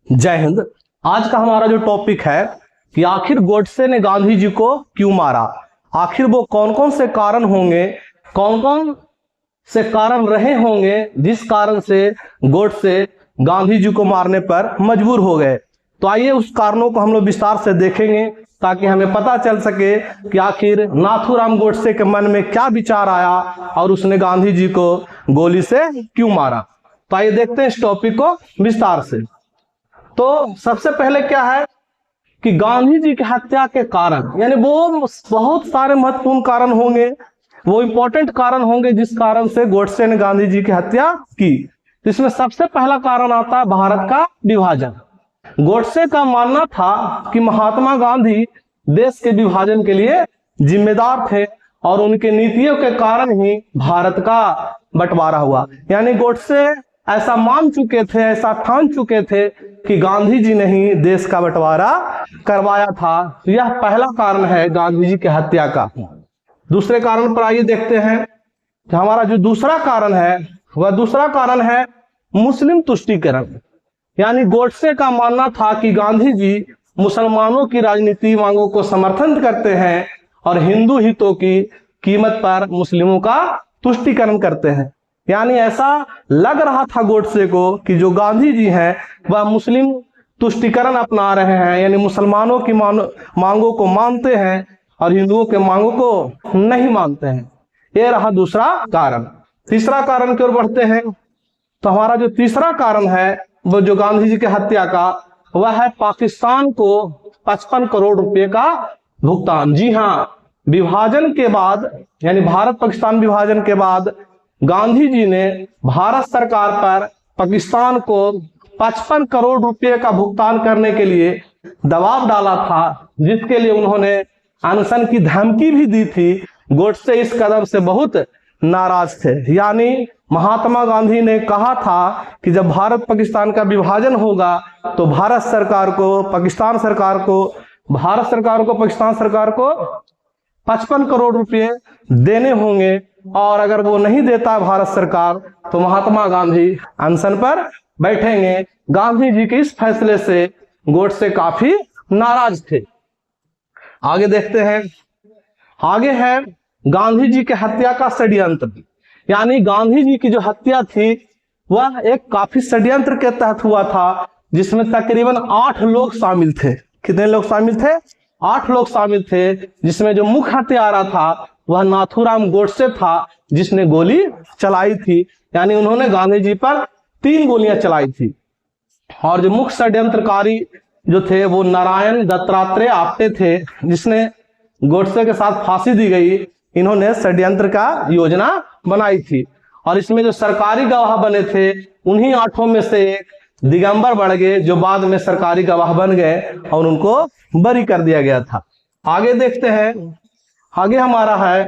जय हिंद। आज का हमारा जो टॉपिक है कि आखिर गोडसे ने गांधी जी को क्यों मारा। आखिर वो कौन कौन से कारण होंगे, कौन कौन से कारण रहे होंगे जिस कारण से गोडसे गांधी जी को मारने पर मजबूर हो गए। तो आइए उस कारणों को हम लोग विस्तार से देखेंगे ताकि हमें पता चल सके कि आखिर नाथूराम गोडसे के मन में क्या विचार आया और उसने गांधी जी को गोली से क्यों मारा। तो आइए देखते हैं इस टॉपिक को विस्तार से। तो सबसे पहले क्या है कि गांधी जी की हत्या के कारण, यानी वो बहुत सारे महत्वपूर्ण कारण होंगे, वो इंपॉर्टेंट कारण होंगे जिस कारण से गोडसे ने गांधी जी की हत्या की। इसमें सबसे पहला कारण आता है भारत का विभाजन। गोडसे का मानना था कि महात्मा गांधी देश के विभाजन के लिए जिम्मेदार थे और उनके नीतियों के कारण ही भारत का बंटवारा हुआ। यानी गोडसे ऐसा मान चुके थे, ऐसा ठान चुके थे कि गांधी जी ने ही देश का बंटवारा करवाया था। यह पहला कारण है गांधी जी की हत्या का। दूसरे कारण पर आइए देखते हैं कि हमारा जो दूसरा कारण है वह दूसरा कारण है मुस्लिम तुष्टीकरण। यानी गोडसे का मानना था कि गांधी जी मुसलमानों की राजनीति मांगों को समर्थन करते हैं और हिंदू हितों की कीमत पर मुस्लिमों का तुष्टीकरण करते हैं। यानी ऐसा लग रहा था गोडसे को कि जो गांधी जी हैं वह मुस्लिम तुष्टीकरण अपना रहे हैं, यानी मुसलमानों की मांगों को मानते हैं और हिंदुओं के मांगों को नहीं मानते हैं। यह रहा दूसरा कारण। तीसरा कारण की ओर बढ़ते हैं तो हमारा जो तीसरा कारण है वो जो गांधी जी की हत्या का, वह है पाकिस्तान को 55 करोड़ रुपए का भुगतान। जी हाँ, विभाजन के बाद, यानी भारत पाकिस्तान विभाजन के बाद गांधी जी ने भारत सरकार पर पाकिस्तान को 55 करोड़ रुपए का भुगतान करने के लिए दबाव डाला था, जिसके लिए उन्होंने अनशन की धमकी भी दी थी। गोडसे इस कदम से बहुत नाराज थे। यानी महात्मा गांधी ने कहा था कि जब भारत पाकिस्तान का विभाजन होगा तो भारत सरकार को पाकिस्तान सरकार को 55 करोड़ रुपए देने होंगे और अगर वो नहीं देता भारत सरकार तो महात्मा गांधी अनशन पर बैठेंगे। गांधी जी के इस फैसले से गोडसे काफी नाराज थे। आगे देखते हैं, आगे है गांधी जी के हत्या का षड्यंत्र। यानी गांधी जी की जो हत्या थी वह एक काफी षड्यंत्र के तहत हुआ था, जिसमें तकरीबन 8 लोग शामिल थे। कितने लोग शामिल थे? 8 लोग शामिल थे, जिसमें जो मुख्य हत्यारा था वह नाथूराम गोडसे था, जिसने गोली चलाई थी। यानी उन्होंने गांधी जी पर 3 गोलियां चलाई थी। और जो मुख्य षड्यंत्रकारी जो थे वो नारायण दत्तात्रेय आप्टे थे, जिसने गोडसे के साथ फांसी दी गई। इन्होंने षड्यंत्र का योजना बनाई थी और इसमें जो सरकारी गवाह बने थे उन्हीं 8 में से एक दिगंबर बड़गे, जो बाद में सरकारी गवाह बन गए और उनको बरी कर दिया गया था। आगे देखते हैं, आगे हमारा है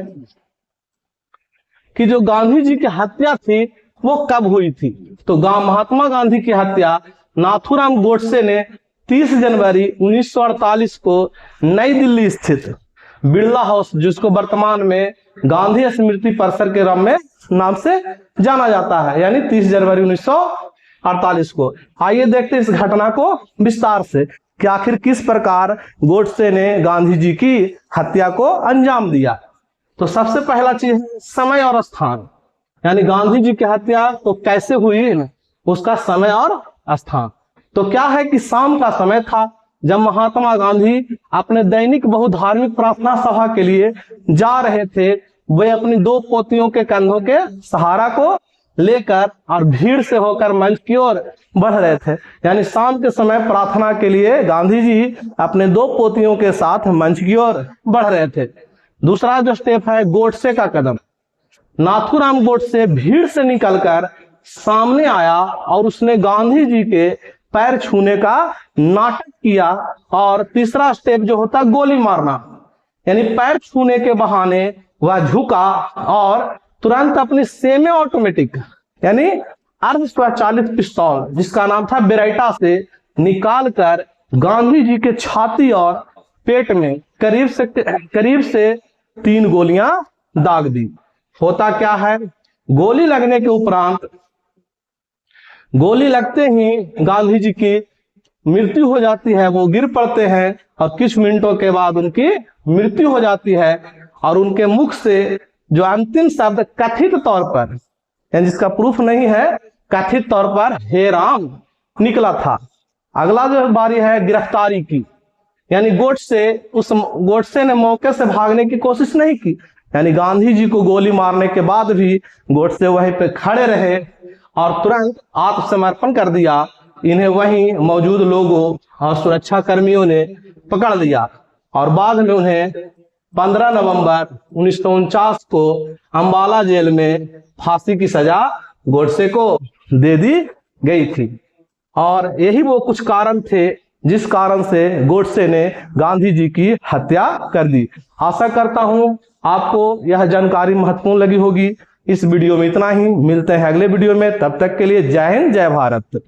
कि जो गांधी जी की हत्या थी वो कब हुई थी। तो महात्मा गांधी की हत्या नाथूराम गोडसे ने 30 जनवरी 1948 को नई दिल्ली स्थित बिरला हाउस, जिसको वर्तमान में गांधी स्मृति परिसर के नाम से जाना जाता है, यानी 30 जनवरी 1948 को। आइए देखते हैं इस घटना को विस्तार से कि आखिर किस प्रकार गोडसे ने गांधी जी की हत्या को अंजाम दिया। तो सबसे पहला चीज है समय और स्थान। यानी गांधी जी की हत्या तो कैसे हुई, उसका समय और स्थान। तो क्या है कि शाम का समय था जब महात्मा गांधी अपने दैनिक बहुधार्मिक प्रार्थना सभा के लिए जा रहे थे। वे अपनी 2 पोतियों के कंधों के सहारा को लेकर और भीड़ से होकर मंच की ओर बढ़ रहे थे। यानी शाम के समय प्रार्थना के लिए गांधी जी अपने 2 पोतियों के साथ मंच की ओर बढ़ रहे थे। दूसरा जो स्टेप है गोडसे का कदम। नाथूराम गोडसे भीड़ से निकलकर सामने आया और उसने गांधी जी के पैर छूने का नाटक किया। और तीसरा स्टेप जो होता है गोली मारना, यानी पैर छूने के बहाने वह झुका और तुरंत अपनी सेमी ऑटोमेटिक यानी अर्ध स्वचालित पिस्तौल, जिसका नाम था बेरेटा, से निकालकर गांधी जी के छाती और पेट में करीब से 3 गोलियां दाग दी। होता क्या है, गोली लगने के उपरांत, गोली लगते ही गांधी जी की मृत्यु हो जाती है, वो गिर पड़ते हैं और कुछ मिनटों के बाद उनकी मृत्यु हो जाती है। और उनके मुख से जो अंतिम शब्द कथित तौर पर, यानी जिसका प्रूफ नहीं है, कथित तौर पर हे राम निकला था। अगला जो बारी है गिरफ्तारी की, यानी गोडसे ने मौके से भागने की कोशिश नहीं की, यानी गांधी जी को गोली मारने के बाद भी गोडसे वहीं पे खड़े रहे और तुरंत आत्मसमर्पण कर दिया। इन्हें वहीं मौजूद लोगों और सुरक्षा कर्मियों ने पकड़ लिया और बाद में उन्हें 15 नवंबर 1949 को अंबाला जेल में फांसी की सजा गोडसे को दे दी गई थी। और यही वो कुछ कारण थे जिस कारण से गोडसे ने गांधी जी की हत्या कर दी। आशा करता हूं आपको यह जानकारी महत्वपूर्ण लगी होगी। इस वीडियो में इतना ही, मिलते हैं अगले वीडियो में, तब तक के लिए जय हिंद जय भारत।